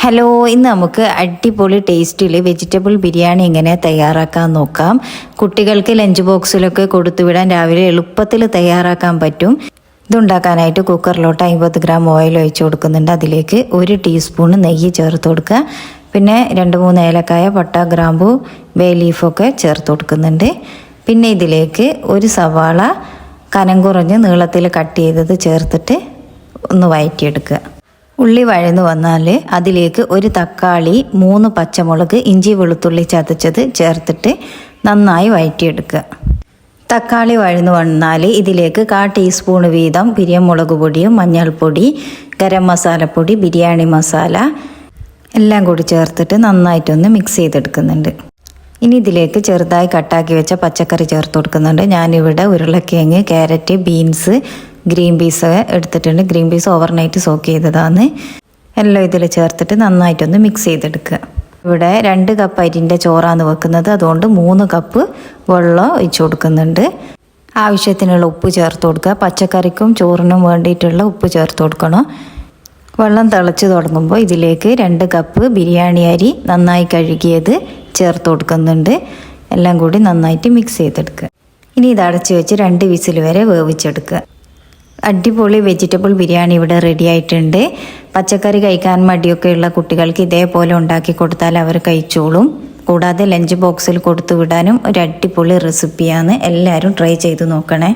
Hello, ഇന്ന് നമുക്ക് അടിപൊളി ടേസ്റ്റിൽ വെജിറ്റബിൾ ബിരിയാണി എങ്ങനെ തയ്യാറാക്കാൻ നോക്കാം. കുട്ടികൾക്ക് ലഞ്ച് ബോക്സിലൊക്കെ കൊടുത്തുവിടാൻ രാവിലെ എളുപ്പത്തിൽ തയ്യാറാക്കാൻ പറ്റും. ഇതുണ്ടാക്കാനായിട്ട് കുക്കറിലോട്ട് 50 ഗ്രാം ഓയിൽ ഒഴിച്ച് കൊടുക്കുന്നുണ്ട്. അതിലേക്ക് 1 ടീസ്പൂൺ നെയ്യ് ചേർത്ത് കൊടുക്കുക. പിന്നെ 2-3 ഏലക്കായ, പട്ട, ഗ്രാമ്പു, ബേ ലീഫൊക്കെ ചേർത്ത് കൊടുക്കുന്നുണ്ട്. പിന്നെ ഇതിലേക്ക് 1 സവാള കനം കുറഞ്ഞ് നീളത്തിൽ കട്ട് ചെയ്തത് ചേർത്തിട്ട് ഒന്ന് വഴറ്റിയെടുക്കുക. ഉള്ളി വഴന്നു വന്നാൽ അതിലേക്ക് 1 തക്കാളി, 3 പച്ചമുളക്, ഇഞ്ചി വെളുത്തുള്ളി ചതച്ചത് ചേർത്തിട്ട് നന്നായി വഴറ്റിയെടുക്കുക. തക്കാളി വഴന്നു വന്നാൽ ഇതിലേക്ക് 1/4 ടീസ്പൂൺ വീതം പിരിയമുളക് പൊടിയും മഞ്ഞൾപ്പൊടി, ഗരം മസാലപ്പൊടി, ബിരിയാണി മസാല എല്ലാം കൂടി ചേർത്തിട്ട് നന്നായിട്ടൊന്ന് മിക്സ് ചെയ്തെടുക്കുന്നുണ്ട്. ഇനി ഇതിലേക്ക് ചെറുതായി കട്ടാക്കി വെച്ച പച്ചക്കറി ചേർത്ത് കൊടുക്കുന്നുണ്ട്. ഞാനിവിടെ ഉരുളക്കിഴങ്ങ്, ക്യാരറ്റ്, ബീൻസ്, ഗ്രീൻ പീസ് എടുത്തിട്ടുണ്ട്. ഗ്രീൻ പീസ് ഓവർനൈറ്റ് സോക്ക് ചെയ്തതാണ്. എല്ലാം ഇതിൽ ചേർത്തിട്ട് നന്നായിട്ടൊന്ന് മിക്സ് ചെയ്തെടുക്കുക. ഇവിടെ 2 കപ്പ് അരിൻ്റെ ചോറാണ് വെക്കുന്നത്, അതുകൊണ്ട് 3 കപ്പ് വെള്ളം ഒഴിച്ചു കൊടുക്കുന്നുണ്ട്. ആവശ്യത്തിനുള്ള ഉപ്പ് ചേർത്ത് കൊടുക്കുക. പച്ചക്കറിക്കും ചോറിനും വേണ്ടിയിട്ടുള്ള ഉപ്പ് ചേർത്ത് കൊടുക്കണം. വെള്ളം തിളച്ച് തുടങ്ങുമ്പോൾ ഇതിലേക്ക് 2 കപ്പ് ബിരിയാണി അരി നന്നായി കഴുകിയത് ചേർത്ത് കൊടുക്കുന്നുണ്ട്. എല്ലാം കൂടി നന്നായിട്ട് മിക്സ് ചെയ്തെടുക്കുക. ഇനി ഇത് അടച്ച് വെച്ച് 2 വിസിൽ വരെ വേവിച്ചെടുക്കുക. അടിപൊളി വെജിറ്റബിൾ ബിരിയാണി ഇവിടെ റെഡി ആയിട്ടുണ്ട്. പച്ചക്കറി കഴിക്കാൻ മടിയൊക്കെ ഉള്ള കുട്ടികൾക്ക് ഇതേപോലെ ഉണ്ടാക്കി കൊടുത്താൽ അവർ കഴിച്ചോളും. കൂടാതെ ലഞ്ച് ബോക്സിൽ കൊടുത്തു വിടാനും ഒരു അടിപൊളി റെസിപ്പിയാണ്. എല്ലാവരും ട്രൈ ചെയ്ത് നോക്കണേ.